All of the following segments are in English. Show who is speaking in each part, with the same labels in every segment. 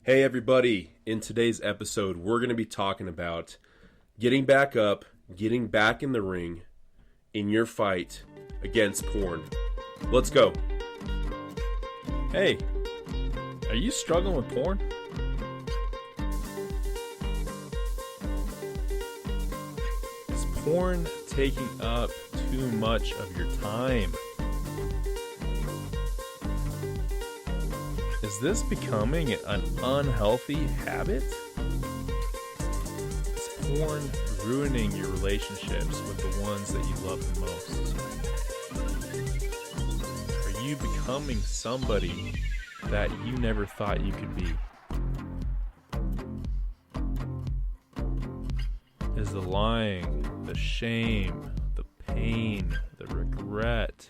Speaker 1: Hey everybody, in today's episode we're going to be talking about getting back up, getting back in the ring in your fight against porn. Let's go.
Speaker 2: Hey, are you struggling with porn? Is porn taking up too much of your time? Is this becoming an unhealthy habit? Is porn ruining your relationships with the ones that you love the most? Are you becoming somebody that you never thought you could be? Is the lying, the shame, the pain, the regret,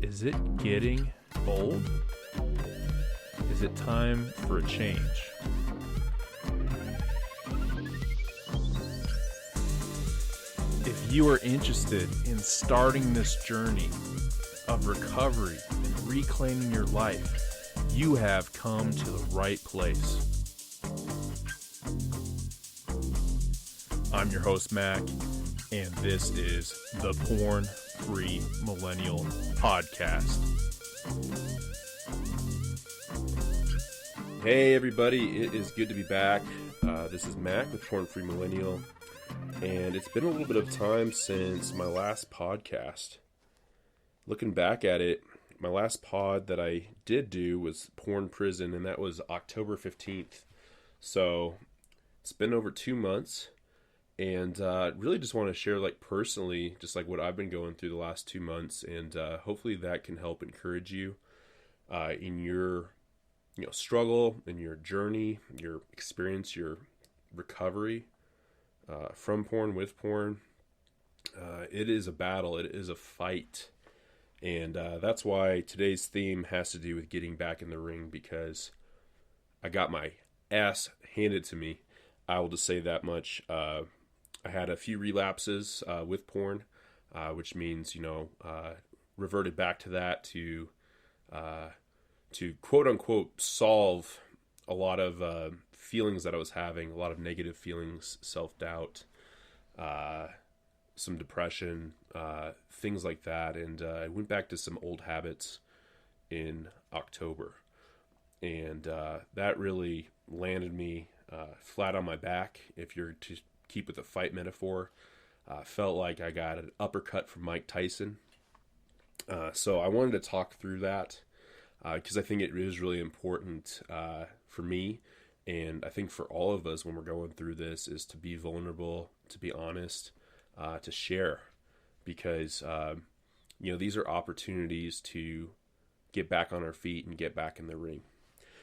Speaker 2: is it getting old? Is it time for a change? If you are interested in starting this journey of recovery and reclaiming your life, you have come to the right place. I'm your host, Mac, and this is the Porn Free Millennial Podcast.
Speaker 1: Hey everybody, it is good to be back. This is Mac with Porn Free Millennial, and it's been a little bit of time since my last podcast. Looking back at it, my last pod that I did do was Porn Prison, and that was October 15th. So it's been over 2 months, and really just want to share personally, just what I've been going through the last 2 months, and hopefully that can help encourage you in your struggle, in your journey, your experience, your recovery from porn, with porn. It is a battle. It is a fight. And that's why today's theme has to do with getting back in the ring, because I got my ass handed to me. I will just say that much. I had a few relapses with porn, which means, reverted back to that to quote unquote solve a lot of feelings that I was having, a lot of negative feelings, self-doubt, some depression, things like that. And I went back to some old habits in October. And that really landed me flat on my back, if you're to keep with the fight metaphor. Felt like I got an uppercut from Mike Tyson. So I wanted to talk through that. Because I think it is really important for me, and I think for all of us when we're going through this, is to be vulnerable, to be honest, to share. Because, these are opportunities to get back on our feet and get back in the ring.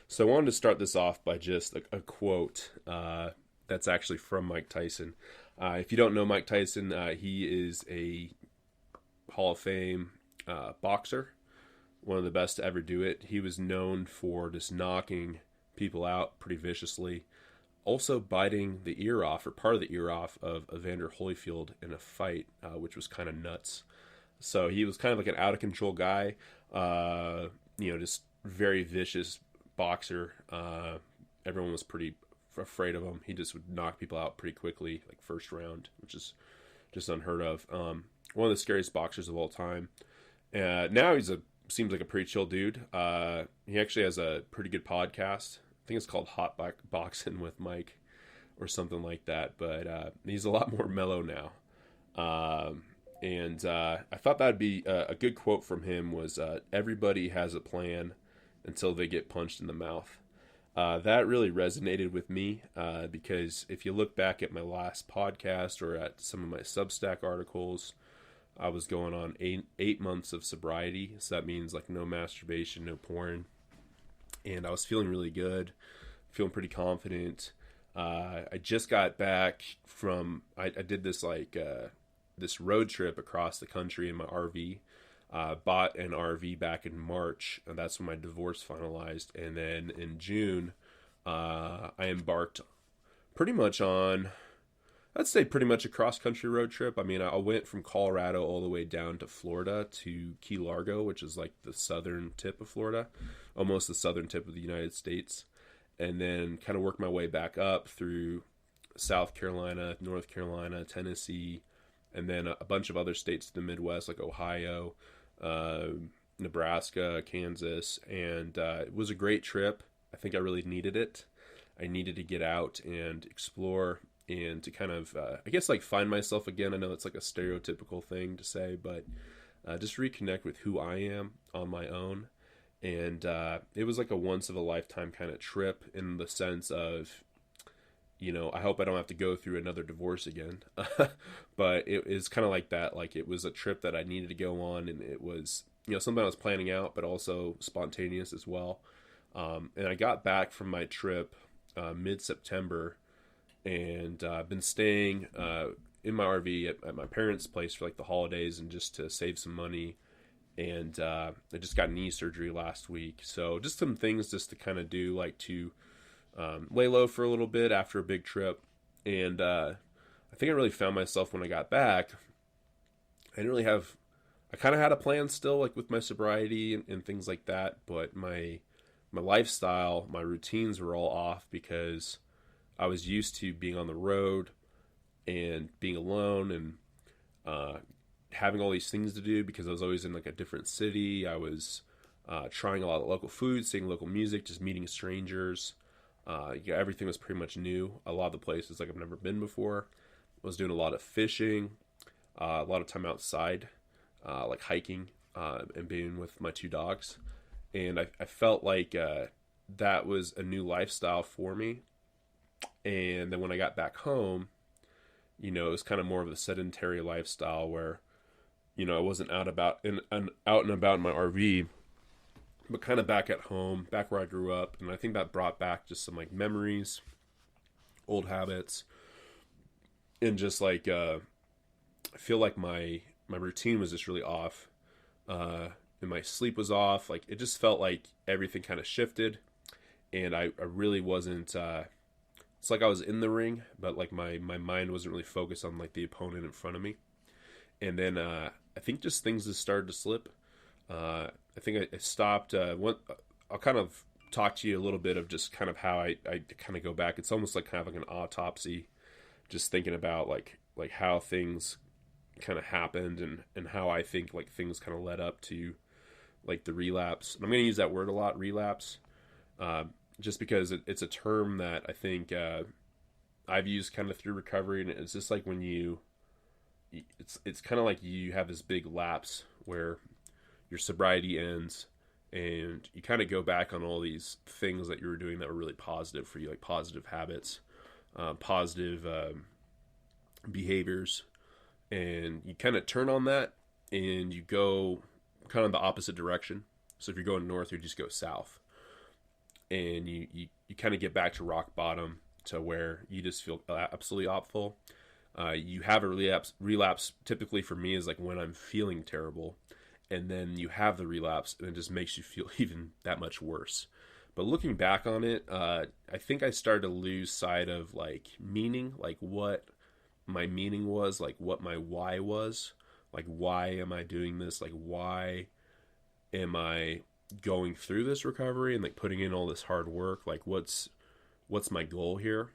Speaker 1: So I wanted to start this off by just a quote that's actually from Mike Tyson. If you don't know Mike Tyson, he is a Hall of Fame boxer. One of the best to ever do it. He was known for just knocking people out pretty viciously. Also biting the ear off, or part of the ear off, of Evander Holyfield in a fight, which was kind of nuts. So he was kind of like an out-of-control guy. Just very vicious boxer. Everyone was pretty afraid of him. He just would knock people out pretty quickly, like first round, which is just unheard of. One of the scariest boxers of all time. Now seems like a pretty chill dude. He actually has a pretty good podcast. I think it's called Hot Boxing with Mike or something like that. But he's a lot more mellow now. And I thought that'd be a good quote from him was, everybody has a plan until they get punched in the mouth. That really resonated with me because if you look back at my last podcast or at some of my Substack articles, I was going on eight months of sobriety. So that means no masturbation, no porn. And I was feeling really good, feeling pretty confident. I just got back from, I did this this road trip across the country in my RV. Bought an RV back in March, and that's when my divorce finalized. And then in June, I embarked pretty much on I'd say pretty much a cross-country road trip. I mean, I went from Colorado all the way down to Florida to Key Largo, which is like the southern tip of Florida, almost the southern tip of the United States, and then kind of worked my way back up through South Carolina, North Carolina, Tennessee, and then a bunch of other states in the Midwest like Ohio, Nebraska, Kansas, and it was a great trip. I think I really needed it. I needed to get out and explore and to kind of, I guess, like find myself again. I know it's like a stereotypical thing to say, but just reconnect with who I am on my own. And it was like a once of a lifetime kind of trip in the sense of, you know, I hope I don't have to go through another divorce again. But it is kind of like that. Like, it was a trip that I needed to go on, and it was, you know, something I was planning out, but also spontaneous as well. And I got back from my trip mid-September, and been staying in my RV at my parents' place for like the holidays and just to save some money. And I just got knee surgery last week, so just some things just to kind of do, like to lay low for a little bit after a big trip. And I think I really found myself when I got back. I kind of had a plan still, like with my sobriety and things like that, but my lifestyle, my routines were all off because I was used to being on the road and being alone and having all these things to do because I was always in like a different city. I was trying a lot of local food, seeing local music, just meeting strangers. Everything was pretty much new. A lot of the places like I've never been before. I was doing a lot of fishing, a lot of time outside, like hiking and being with my 2 dogs. And I felt like that was a new lifestyle for me. And then when I got back home, you know, it was kind of more of a sedentary lifestyle where, you know, I wasn't out and about in my RV, but kind of back at home, back where I grew up. And I think that brought back just some like memories, old habits, and just like I feel like my routine was just really off. And my sleep was off. Like, it just felt like everything kind of shifted, and I really wasn't, it's like I was in the ring, but like my mind wasn't really focused on like the opponent in front of me. And then, I think just things just started to slip. I think I stopped, I'll kind of talk to you a little bit of just kind of how I kind of go back. It's almost like kind of like an autopsy, just thinking about like how things kind of happened and how I think like things kind of led up to like the relapse. And I'm going to use that word a lot, relapse, just because it's a term that I think I've used kind of through recovery. And it's just like when it's kind of like you have this big lapse where your sobriety ends and you kind of go back on all these things that you were doing that were really positive for you, like positive habits, positive behaviors. And you kind of turn on that and you go kind of the opposite direction. So if you're going north, you just go south. And you kind of get back to rock bottom to where you just feel absolutely awful. You have a relapse typically for me is like when I'm feeling terrible. And then you have the relapse and it just makes you feel even that much worse. But looking back on it, I think I started to lose sight of like meaning, like what my meaning was, like what my why was, like why am I doing this, like why am I going through this recovery and like putting in all this hard work, like what's my goal here.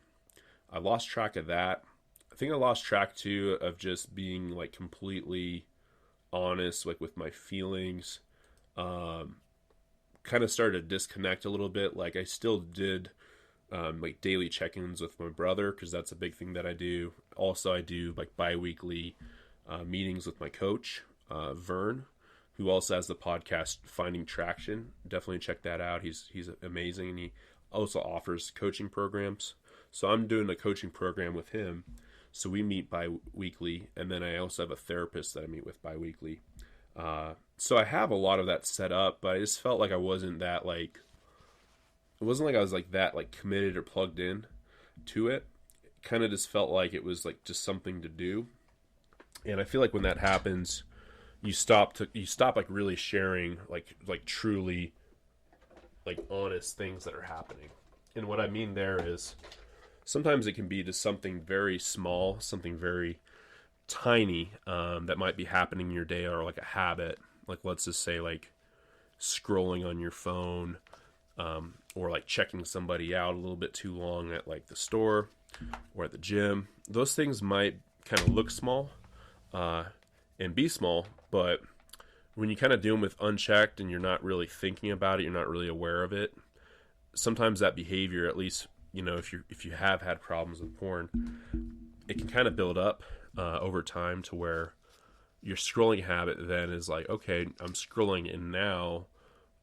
Speaker 1: I lost track of that. I think I lost track too of just being like completely honest, like with my feelings. Kind of started to disconnect a little bit. Like I still did like daily check-ins with my brother because that's a big thing that I do. Also, I do like bi-weekly meetings with my coach, Vern, who also has the podcast Finding Traction. Definitely check that out. He's amazing, and he also offers coaching programs. So I'm doing a coaching program with him. So we meet bi-weekly, and then I also have a therapist that I meet with bi-weekly. So I have a lot of that set up, but I just felt like I wasn't that like, it wasn't like I was like that like committed or plugged in to it. It kind of just felt like it was like just something to do. And I feel like when that happens, you stop like really sharing like truly like honest things that are happening. And what I mean there is sometimes it can be just something very small, something very tiny, that might be happening in your day, or like a habit. Like, let's just say like scrolling on your phone, or like checking somebody out a little bit too long at like the store or at the gym. Those things might kind of look small, and be small, but when you kind of do them with unchecked and you're not really thinking about it, you're not really aware of it, sometimes that behavior, at least, if you have had problems with porn, it can kind of build up over time to where your scrolling habit then is like, okay, I'm scrolling, and now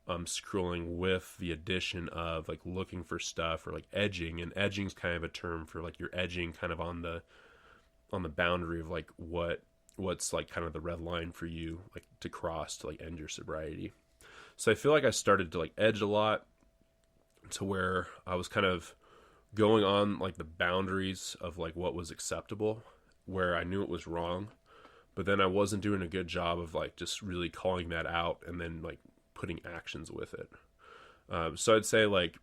Speaker 1: I'm scrolling with the addition of like looking for stuff, or like edging. And edging is kind of a term for like you're edging kind of on the boundary of like what's like kind of the red line for you, like to cross to like end your sobriety. So I feel like I started to like edge a lot, to where I was kind of going on like the boundaries of like what was acceptable, where I knew it was wrong, but then I wasn't doing a good job of like just really calling that out and then like putting actions with it. So I'd say like,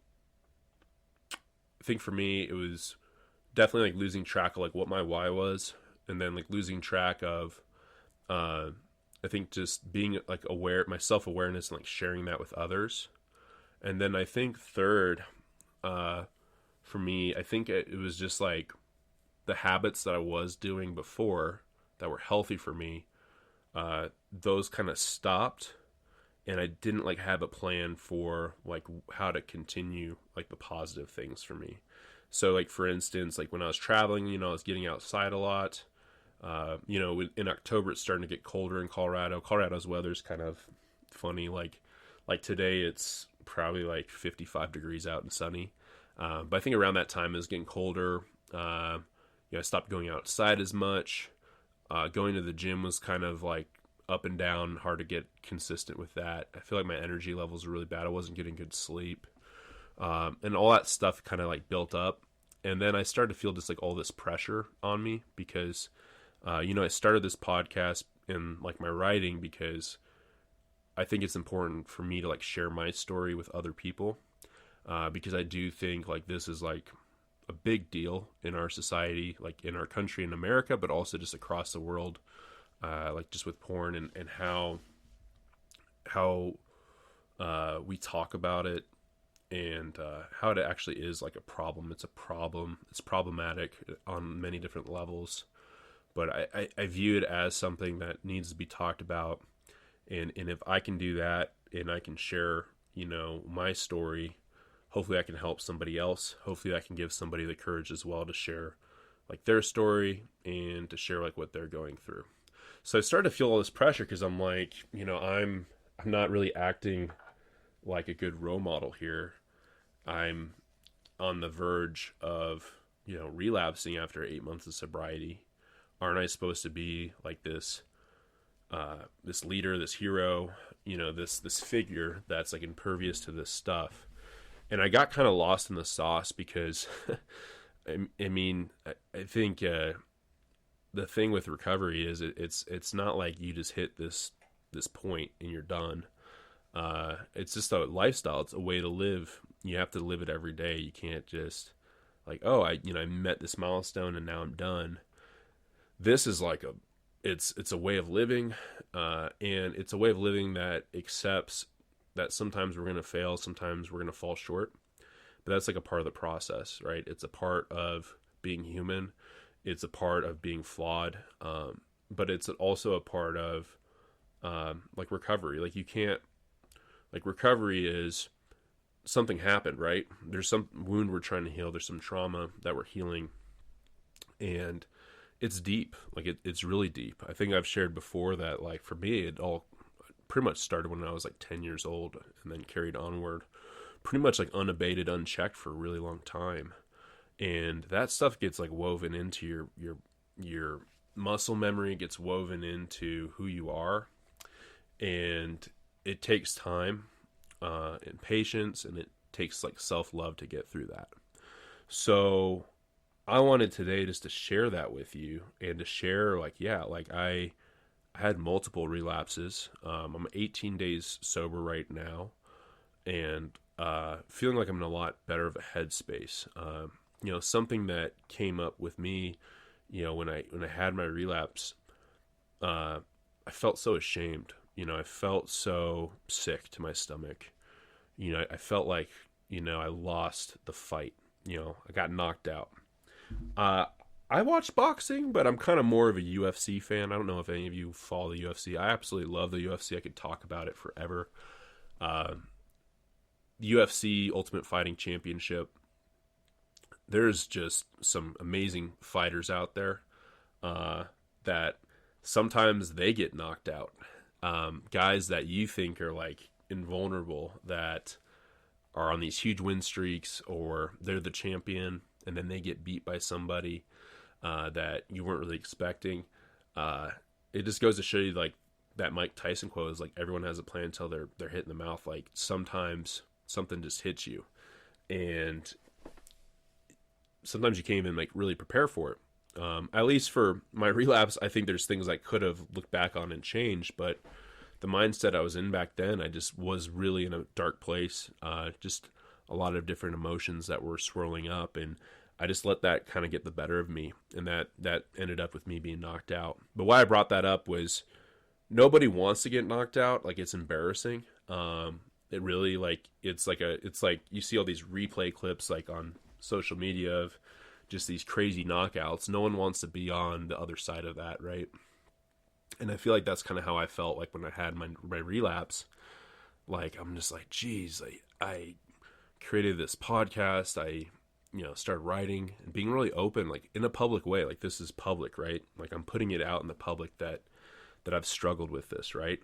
Speaker 1: I think for me it was definitely like losing track of like what my why was, and then like losing track of I think just being like aware, my self-awareness, and like sharing that with others. And then I think third, for me, I think it was just like the habits that I was doing before that were healthy for me, those kind of stopped, and I didn't like have a plan for like how to continue like the positive things for me. So like, for instance, like when I was traveling, I was getting outside a lot. In October, it's starting to get colder in Colorado. Colorado's weather's kind of funny. Like today, it's probably like 55 degrees out and sunny. But I think around that time it was getting colder. I stopped going outside as much. Going to the gym was kind of like up and down, hard to get consistent with that. I feel like my energy levels were really bad. I wasn't getting good sleep. And all that stuff kind of like built up. And then I started to feel just like all this pressure on me because, I started this podcast and like my writing because I think it's important for me to like share my story with other people. Because I do think like this is like a big deal in our society, like in our country in America, but also just across the world, like just with porn and how we talk about it, and how it actually is like a problem. It's a problem. It's problematic on many different levels, but I view it as something that needs to be talked about. And if I can do that and I can share, my story, hopefully I can help somebody else. Hopefully I can give somebody the courage as well to share like their story and to share like what they're going through. So I started to feel all this pressure because I'm like, I'm not really acting like a good role model here. I'm on the verge of, relapsing after 8 months of sobriety. Aren't I supposed to be like this leader, this hero, this figure that's like impervious to this stuff? And I got kind of lost in the sauce because, I think the thing with recovery is it's not like you just hit this point and you're done. It's just a lifestyle. It's a way to live. You have to live it every day. You can't just like, oh, I met this milestone and now I'm done. This is like it's a way of living, and it's a way of living that accepts that sometimes we're going to fail, sometimes we're going to fall short, but that's like a part of the process, right? It's a part of being human. It's a part of being flawed. But it's also a part of, like recovery. Like you can't, like recovery is something happened, right? There's some wound we're trying to heal. There's some trauma that we're healing, and it's deep. Like it's really deep. I think I've shared before that like for me, it all pretty much started when I was like 10 years old and then carried onward pretty much like unabated, unchecked for a really long time. And that stuff gets like woven into your muscle memory, gets woven into who you are. And it takes time, and patience, and it takes like self-love to get through that. So I wanted today just to share that with you and to share like, yeah, like I had multiple relapses. I'm 18 days sober right now, and feeling like I'm in a lot better of a headspace. something that came up with me, when I had my relapse, I felt so ashamed. I felt so sick to my stomach. I felt like, I lost the fight. I got knocked out. I watch boxing, but I'm kind of more of a UFC fan. I don't know if any of you follow the UFC. I absolutely love the UFC. I could talk about it forever. UFC Ultimate Fighting Championship. There's just some amazing fighters out there that sometimes they get knocked out. Guys that you think are like invulnerable, that are on these huge win streaks, or they're the champion and then they get beat by somebody that you weren't really expecting. It just goes to show you, like, that Mike Tyson quote is like, everyone has a plan until they're hit in the mouth. Like, sometimes something just hits you, and sometimes you can't even like really prepare for it. At least for my relapse, I think there's things I could have looked back on and changed, but the mindset I was in back then, I just was really in a dark place. Just a lot of different emotions that were swirling up, and I just let that kind of get the better of me, and that ended up with me being knocked out. But why I brought that up was, nobody wants to get knocked out. Like, it's embarrassing. It really, like, it's like you see all these replay clips like on social media of just these crazy knockouts. No one wants to be on the other side of that, right? And I feel like that's kind of how I felt like when I had my relapse. Like, I'm just like, geez, I created this podcast. I started writing and being really open, like in a public way. Like, this is public, right? Like, I'm putting it out in the public that I've struggled with this, right?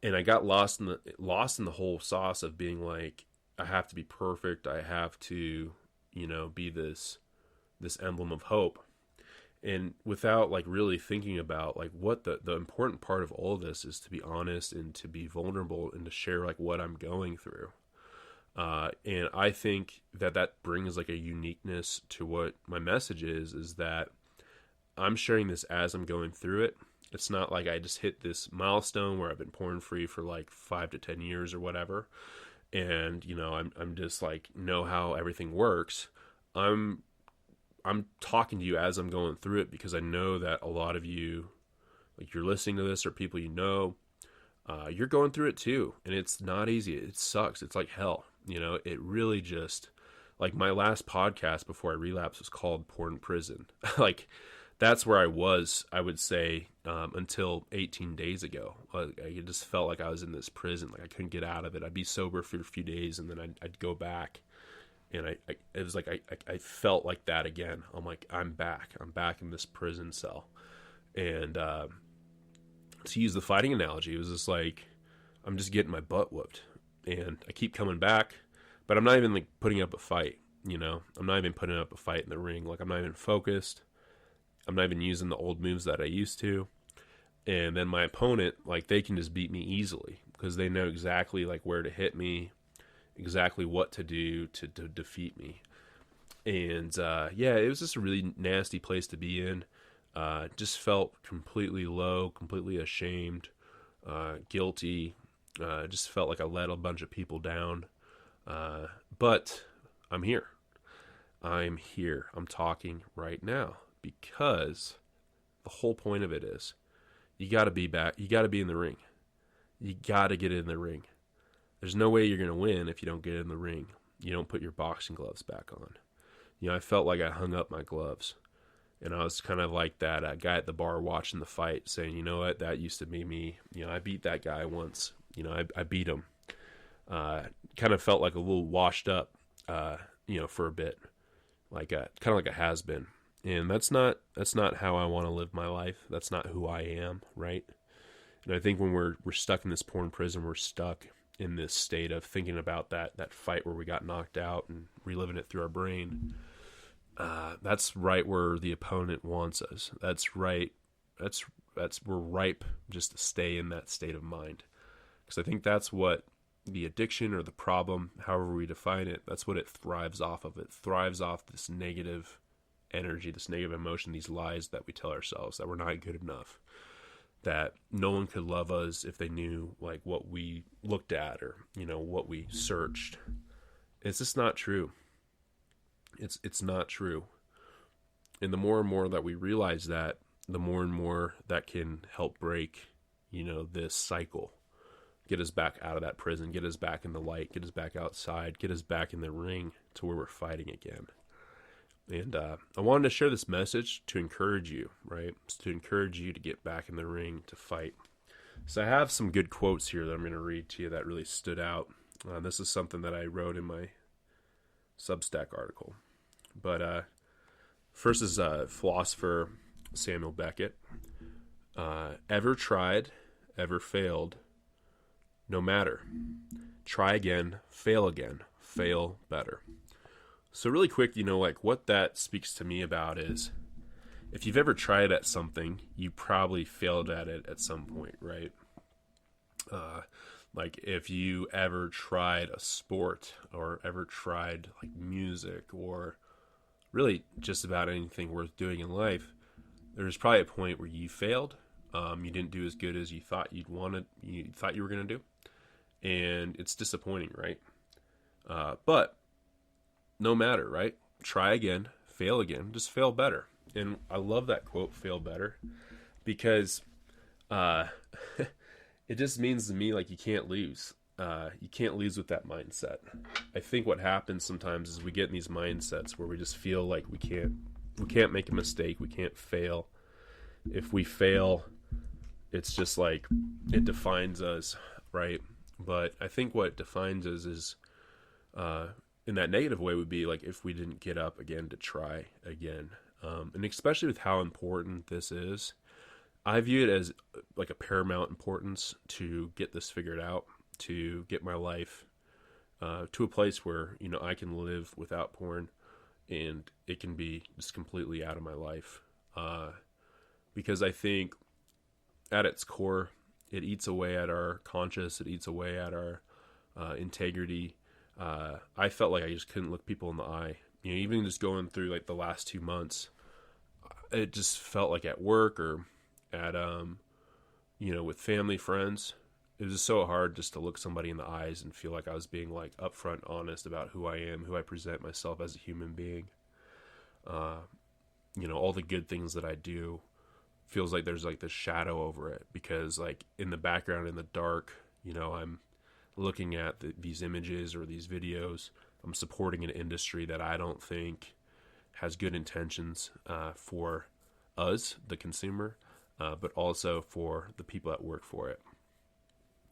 Speaker 1: And I got lost in the whole sauce of being like, I have to be perfect. I have to, be this emblem of hope. And without like really thinking about like what the important part of all of this is, to be honest and to be vulnerable and to share like what I'm going through. And I think that brings like a uniqueness to what my message is that I'm sharing this as I'm going through it. It's not like I just hit this milestone where I've been porn free for like 5 to 10 years or whatever. And, I'm just like, know how everything works. I'm talking to you as I'm going through it, because I know that a lot of you, like, you're listening to this, or people you're going through it too. And it's not easy. It sucks. It's like hell. It really just, like, my last podcast before I relapsed was called Porn Prison. Like, that's where I was, I would say, until 18 days ago. I just felt like I was in this prison. Like, I couldn't get out of it. I'd be sober for a few days, and then I'd go back. And it was like, I felt like that again. I'm like, I'm back in this prison cell. And to use the fighting analogy, it was just like, I'm just getting my butt whooped. And I keep coming back, but I'm not even like putting up a fight, I'm not even putting up a fight in the ring. Like, I'm not even focused. I'm not even using the old moves that I used to. And then my opponent, like, they can just beat me easily, because they know exactly like where to hit me, exactly what to do to defeat me. And it was just a really nasty place to be in. Just felt completely low, completely ashamed, guilty. Just felt like I let a bunch of people down. But I'm here. I'm talking right now, because the whole point of it is, you got to be back. You got to be in the ring. You got to get in the ring. There's no way you're going to win if you don't get in the ring. You don't put your boxing gloves back on. I felt like I hung up my gloves. And I was kind of like that guy at the bar watching the fight, saying, you know what, that used to be me. I beat that guy once. I beat him. Kind of felt like a little washed up, for a bit. Like kind of like a has-been. And that's not how I want to live my life. That's not who I am, right? And I think when we're stuck in this porn prison, we're stuck in this state of thinking about that fight where we got knocked out and reliving it through our brain. That's right where the opponent wants us. That's right. We're ripe just to stay in that state of mind. Because I think that's what the addiction or the problem, however we define it, that's what it thrives off of. It thrives off this negative energy, this negative emotion, these lies that we tell ourselves, that we're not good enough, that no one could love us if they knew like what we looked at or what we searched. It's just not true. It's not true. And the more and more that we realize that, the more and more that can help break, this cycle. Get us back out of that prison, get us back in the light, get us back outside, get us back in the ring to where we're fighting again. And I wanted to share this message to encourage you, right? To encourage you to get back in the ring to fight. So I have some good quotes here that I'm going to read to you that really stood out. This is something that I wrote in my Substack article. But first is philosopher Samuel Beckett. Ever tried, ever failed, no matter. Try again, fail better. So really quick, what that speaks to me about is if you've ever tried at something, you probably failed at it at some point, right? Like if you ever tried a sport or ever tried like music or really just about anything worth doing in life, there's probably a point where you failed. You didn't do as good as you thought you thought you were going to do. And it's disappointing, right? But no matter, right? Try again, fail again, just fail better. And I love that quote, fail better, because it just means to me like you can't lose. You can't lose with that mindset. I think what happens sometimes is we get in these mindsets where we just feel like we can't make a mistake, we can't fail. If we fail, it's just like it defines us, right? But I think what defines us is, in that negative way, would be like if we didn't get up again to try again. And especially with how important this is, I view it as like a paramount importance to get this figured out, to get my life to a place where, I can live without porn and it can be just completely out of my life. Because I think at its core, it eats away at our conscience, it eats away at our integrity. I felt like I just couldn't look people in the eye. Even just going through like the last 2 months, it just felt like at work or at, with family, friends, it was just so hard just to look somebody in the eyes and feel like I was being like upfront honest about who I am, who I present myself as a human being. All the good things that I do feels like there's like this shadow over it because like in the background, in the dark, I'm looking at these images or these videos. I'm supporting an industry that I don't think has good intentions for us, the consumer, but also for the people that work for it.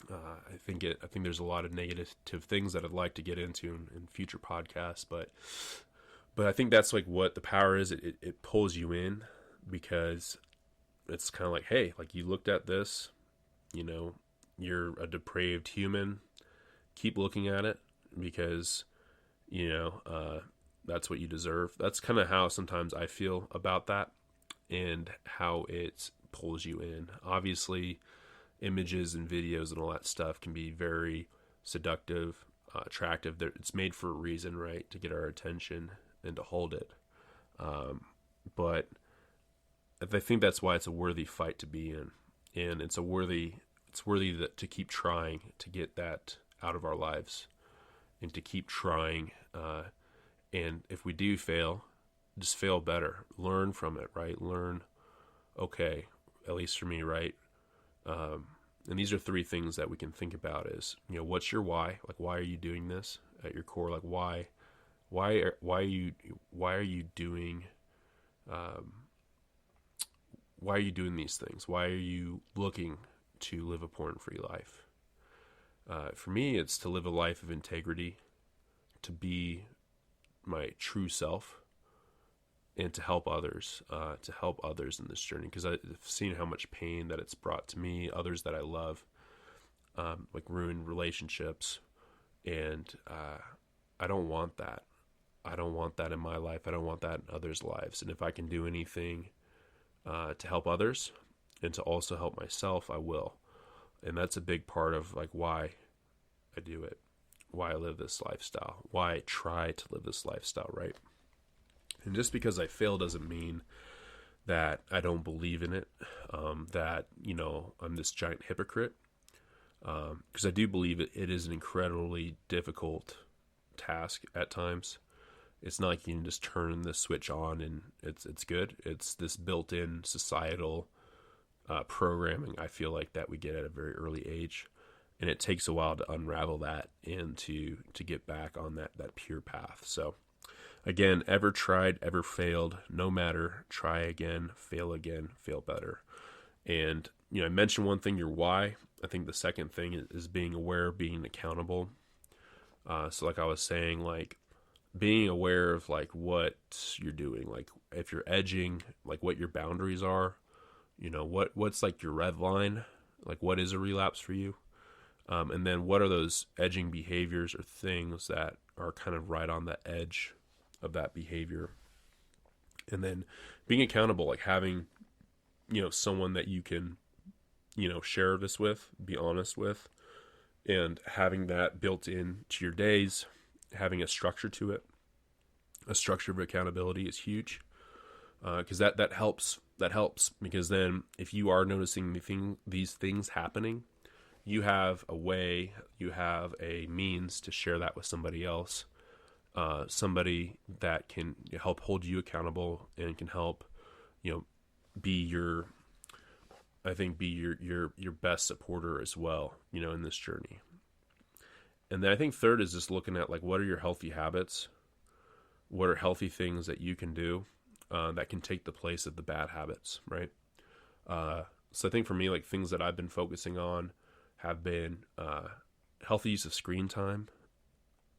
Speaker 1: I think there's a lot of negative things that I'd like to get into in future podcasts, but I think that's like what the power is. It pulls you in because it's kind of like, hey, like you looked at this, you're a depraved human. Keep looking at it because, that's what you deserve. That's kind of how sometimes I feel about that and how it pulls you in. Obviously, images and videos and all that stuff can be very seductive, attractive. It's made for a reason, right? To get our attention and to hold it. But I think that's why it's a worthy fight to be in. And it's worthy to keep trying to get that out of our lives and to keep trying. And if we do fail, just fail better. Learn from it, right? Learn, okay, at least for me, right? And these are 3 things that we can think about is, what's your why? Like, why are you doing this at your core? Like, why are you doing, why are you doing these things? Why are you looking to live a porn-free life? For me, it's to live a life of integrity, to be my true self, and to help others in this journey. Because I've seen how much pain that it's brought to me, others that I love, like ruined relationships, and I don't want that. I don't want that in my life. I don't want that in others' lives. And if I can do anything to help others and to also help myself, I will. And that's a big part of like why I do it, why I live this lifestyle, why I try to live this lifestyle, right? And just because I fail doesn't mean that I don't believe in it, that, I'm this giant hypocrite. Because I do believe it is an incredibly difficult task at times. It's not like you can just turn the switch on and it's good. It's this built-in societal programming, I feel like, that we get at a very early age, and it takes a while to unravel that and to get back on that pure path. So again, ever tried, ever failed, no matter, try again, fail better. And I mentioned one thing, your why. I think the second thing is being aware, being accountable. So like I was saying, like being aware of like what you're doing, like if you're edging, like what your boundaries are, what's like your red line, like what is a relapse for you, and then what are those edging behaviors or things that are kind of right on the edge of that behavior. And then being accountable, like having someone that you can share this with, be honest with, and having that built into your days, having a structure to it. A structure of accountability is huge, because that helps. That helps because then if you are noticing these things happening, you have a way, you have a means to share that with somebody else, somebody that can help hold you accountable and can help, be your best supporter as well, in this journey. And then I think third is just looking at like, what are your healthy habits? What are healthy things that you can do that can take the place of the bad habits, right? So I think for me, like things that I've been focusing on have been healthy use of screen time.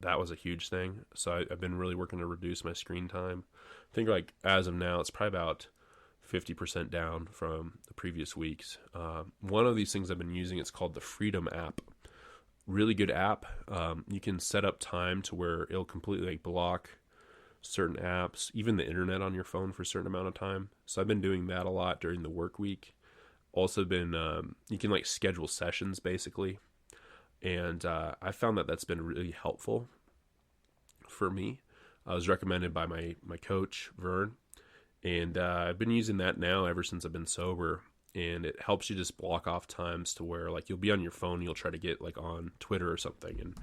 Speaker 1: That was a huge thing. So I've been really working to reduce my screen time. I think like as of now, it's probably about 50% down from the previous weeks. One of these things I've been using, it's called the Freedom app. Really good app. You can set up time to where it'll completely like block certain apps, even the internet on your phone for a certain amount of time. So I've been doing that a lot during the work week. Also been, you can like schedule sessions basically. And I found that that's been really helpful for me. I was recommended by my coach, Vern. And I've been using that now ever since I've been sober. And it helps you just block off times to where like you'll be on your phone and you'll try to get like on Twitter or something. And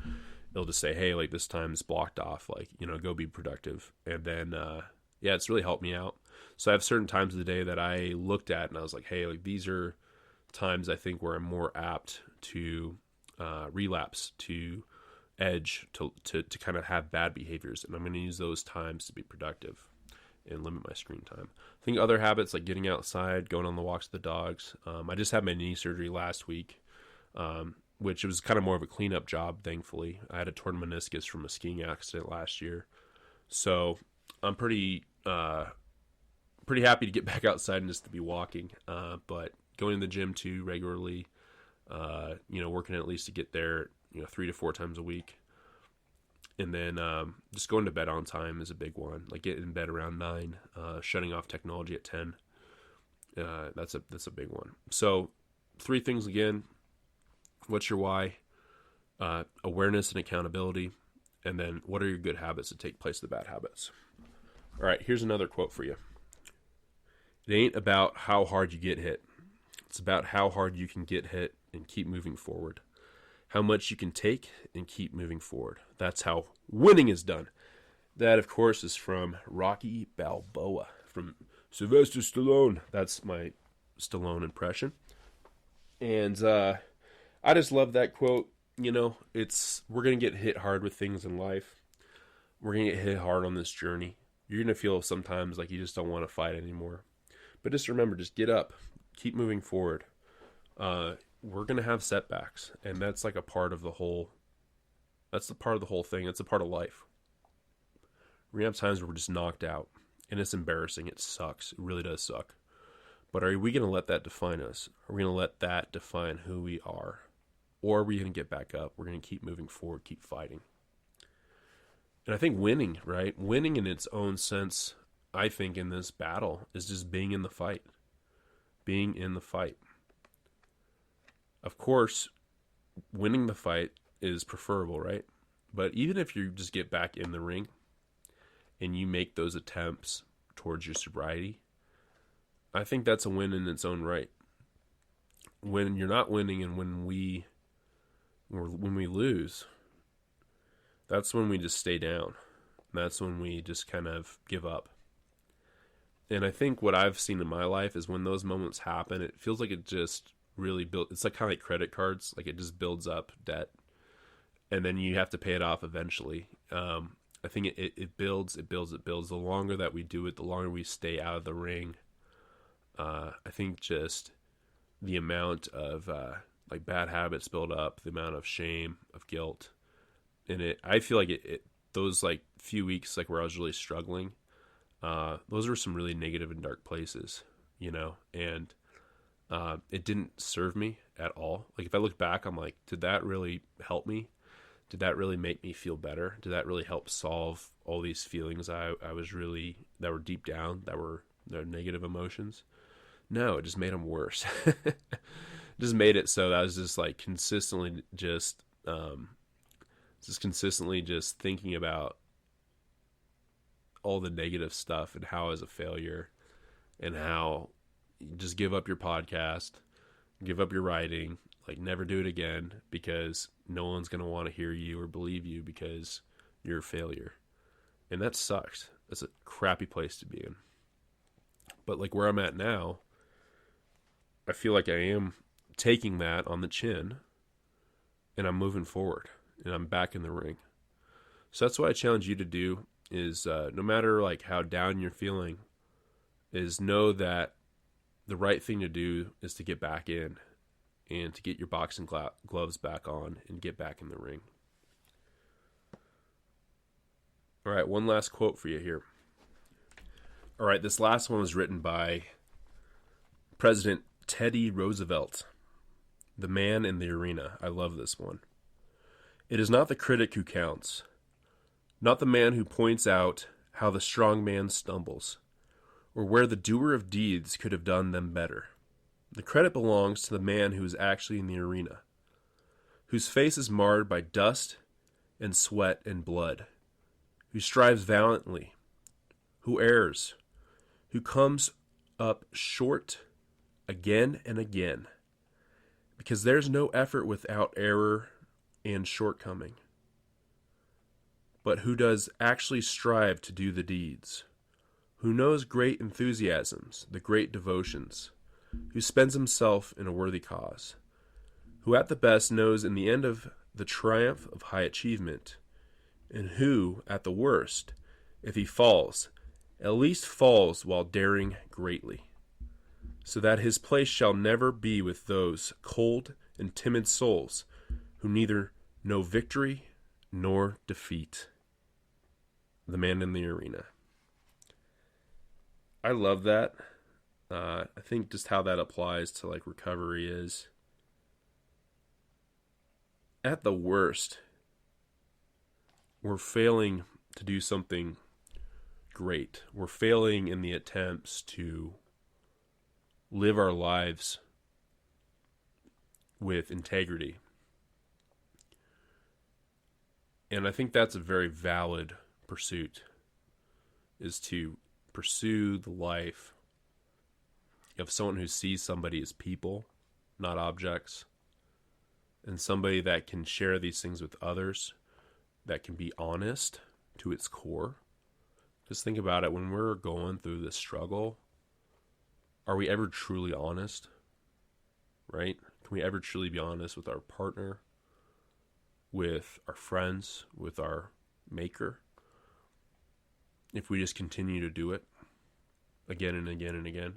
Speaker 1: it'll just say, hey, like this time's blocked off, like, go be productive. And then, it's really helped me out. So I have certain times of the day that I looked at and I was like, hey, like these are times I think where I'm more apt to relapse, to edge, to kind of have bad behaviors. And I'm going to use those times to be productive and limit my screen time. I think other habits like getting outside, going on the walks with the dogs. I just had my knee surgery last week, which was kind of more of a cleanup job, thankfully. I had a torn meniscus from a skiing accident last year. So I'm pretty happy to get back outside and just to be walking. But going to the gym too regularly, working at least to get there, 3 to 4 times a week. And then just going to bed on time is a big one. Like getting in bed around 9, shutting off technology at 10. That's a big one. So 3 things again. What's your why? Awareness and accountability. And then what are your good habits that take place of the bad habits? All right, here's another quote for you. It ain't about how hard you get hit. It's about how hard you can get hit and keep moving forward. How much you can take and keep moving forward. That's how winning is done. That, of course, is from Rocky Balboa, from Sylvester Stallone. That's my Stallone impression. And I just love that quote. We're going to get hit hard with things in life. We're going to get hit hard on this journey. You're going to feel sometimes like you just don't want to fight anymore. But just remember, just get up. Keep moving forward. We're going to have setbacks. And that's like a part of the whole, that's the part of the whole thing. It's a part of life. We're going to have times where we're just knocked out. And it's embarrassing. It sucks. It really does suck. But are we going to let that define us? Are we going to let that define who we are? Or are we going to get back up? We're going to keep moving forward, keep fighting. And I think winning, right? Winning in its own sense, I think, in this battle is just being in the fight. Being in the fight. Of course, winning the fight is preferable, right? But even if you just get back in the ring and you make those attempts towards your sobriety, I think that's a win in its own right. When you're not winning and when we lose, that's when we just stay down. And that's when we just kind of give up. And I think what I've seen in my life is when those moments happen, it feels like it just really builds. It's like kind of like credit cards. Like it just builds up debt. And then you have to pay it off eventually. I think it builds. The longer that we do it, the longer we stay out of the ring. I think just the amount of like bad habits build up, the amount of shame, of guilt, and I feel like those like few weeks like where I was really struggling, those were some really negative and dark places, and it didn't serve me at all. Like if I look back, I'm like, did that really help me? Did that really make me feel better? Did that really help solve all these feelings I was really, that were deep down, that were negative emotions? No, it just made them worse. Just made it so that I was just like consistently just thinking about all the negative stuff and how I was a failure and how you just give up your podcast, give up your writing, like never do it again because no one's going to want to hear you or believe you because you're a failure. And that sucks. That's a crappy place to be in. But like where I'm at now, I feel like I am taking that on the chin and I'm moving forward and I'm back in the ring. So that's what I challenge you to do is no matter like how down you're feeling, is know that the right thing to do is to get back in and to get your boxing gloves back on and get back in the ring. All right, one last quote for you here. All right, this last one was written by President Teddy Roosevelt, the man in the arena. I love this one. It is not the critic who counts, not the man who points out how the strong man stumbles, or where the doer of deeds could have done them better. The credit belongs to the man who is actually in the arena, whose face is marred by dust and sweat and blood, who strives valiantly, who errs, who comes up short again and again, because there's no effort without error and shortcoming, but who does actually strive to do the deeds, who knows great enthusiasms, the great devotions, who spends himself in a worthy cause, who at the best knows in the end of the triumph of high achievement, and who, at the worst, if he falls, at least falls while daring greatly, so that his place shall never be with those cold and timid souls who neither know victory nor defeat. The man in the arena. I love that. I think just how that applies to like recovery is, at the worst, we're failing to do something great. We're failing in the attempts to live our lives with integrity. And I think that's a very valid pursuit, is to pursue the life of someone who sees somebody as people, not objects, and somebody that can share these things with others, that can be honest to its core. Just think about it, when we're going through this struggle, are we ever truly honest? Right? Can we ever truly be honest with our partner, with our friends, with our maker? If we just continue to do it again and again and again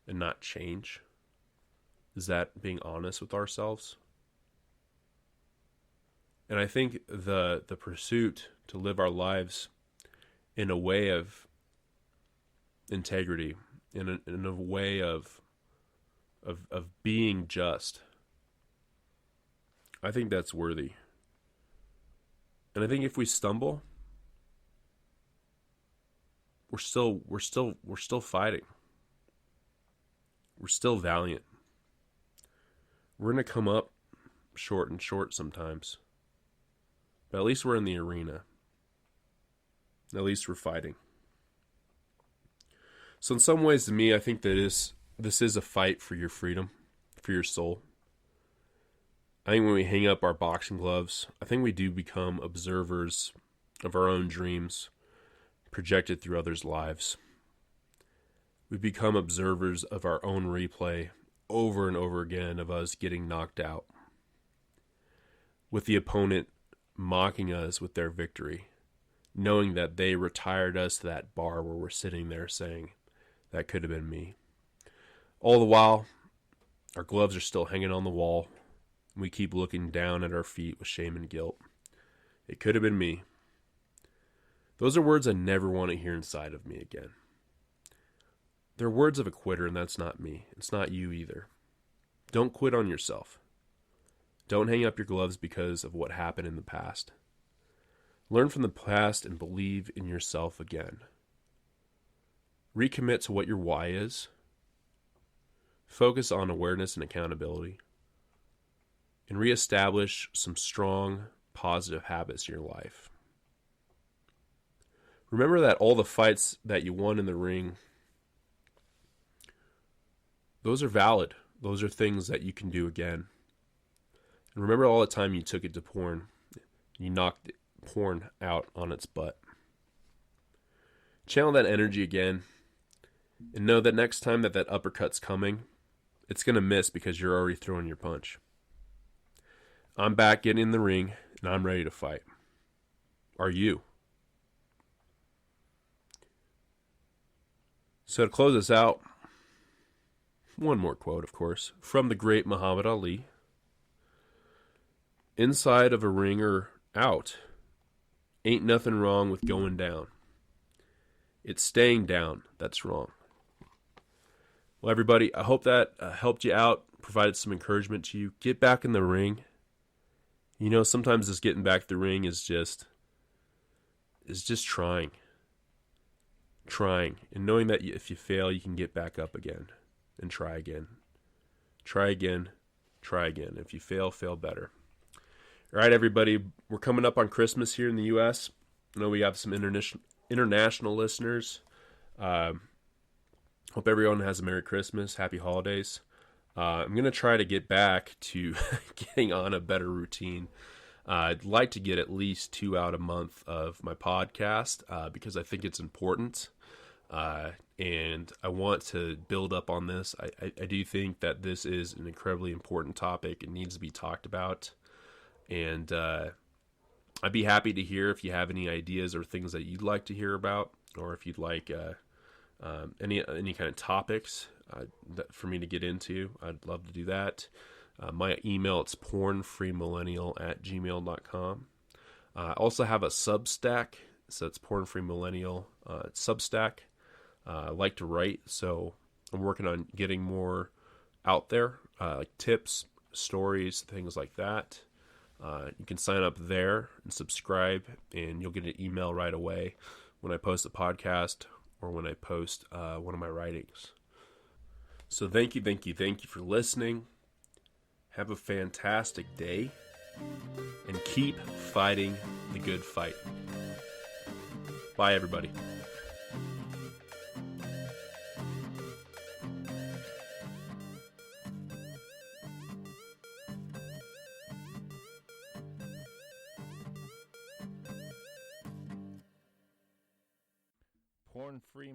Speaker 1: and not change, is that being honest with ourselves? And I think the pursuit to live our lives in a way of integrity, in a way of being just, I think that's worthy. And I think if we stumble, we're still fighting. We're still valiant. We're going to come up short sometimes. But at least we're in the arena. At least we're fighting. So in some ways, to me, I think that this is a fight for your freedom, for your soul. I think when we hang up our boxing gloves, I think we do become observers of our own dreams projected through others' lives. We become observers of our own replay over and over again of us getting knocked out, with the opponent mocking us with their victory, knowing that they retired us to that bar where we're sitting there saying, that could have been me. All the while, our gloves are still hanging on the wall, and we keep looking down at our feet with shame and guilt. It could have been me. Those are words I never want to hear inside of me again. They're words of a quitter, and that's not me. It's not you either. Don't quit on yourself. Don't hang up your gloves because of what happened in the past. Learn from the past and believe in yourself again. Recommit to what your why is. Focus on awareness and accountability. And reestablish some strong, positive habits in your life. Remember that all the fights that you won in the ring, those are valid. Those are things that you can do again. And remember all the time you took it to porn. You knocked porn out on its butt. Channel that energy again. And know that next time that uppercut's coming, it's going to miss because you're already throwing your punch. I'm back getting in the ring, and I'm ready to fight. Are you? So to close us out, one more quote, of course, from the great Muhammad Ali. Inside of a ring or out, ain't nothing wrong with going down. It's staying down that's wrong. Well, everybody, I hope that helped you out, provided some encouragement to you. Get back in the ring. You know, sometimes this getting back to the ring is just trying. And knowing that if you fail, you can get back up again and try again. Try again. If you fail, fail better. All right, everybody, we're coming up on Christmas here in the U.S. I know we have some international listeners. Hope everyone has a Merry Christmas, Happy Holidays. I'm going to try to get back to getting on a better routine. I'd like to get at least 2 out a month of my podcast because I think it's important. And I want to build up on this. I do think that this is an incredibly important topic. It needs to be talked about. And I'd be happy to hear if you have any ideas or things that you'd like to hear about, or if you'd like any kind of topics for me to get into. I'd love to do that. My email, it's pornfreemillennial@gmail.com. I also have a Substack, so it's pornfreemillennial Substack. I like to write, so I'm working on getting more out there, like tips, stories, things like that. You can sign up there and subscribe, and you'll get an email right away when I post a podcast or when I post one of my writings. So thank you for listening. Have a fantastic day, and keep fighting the good fight. Bye, everybody.
Speaker 2: Porn-free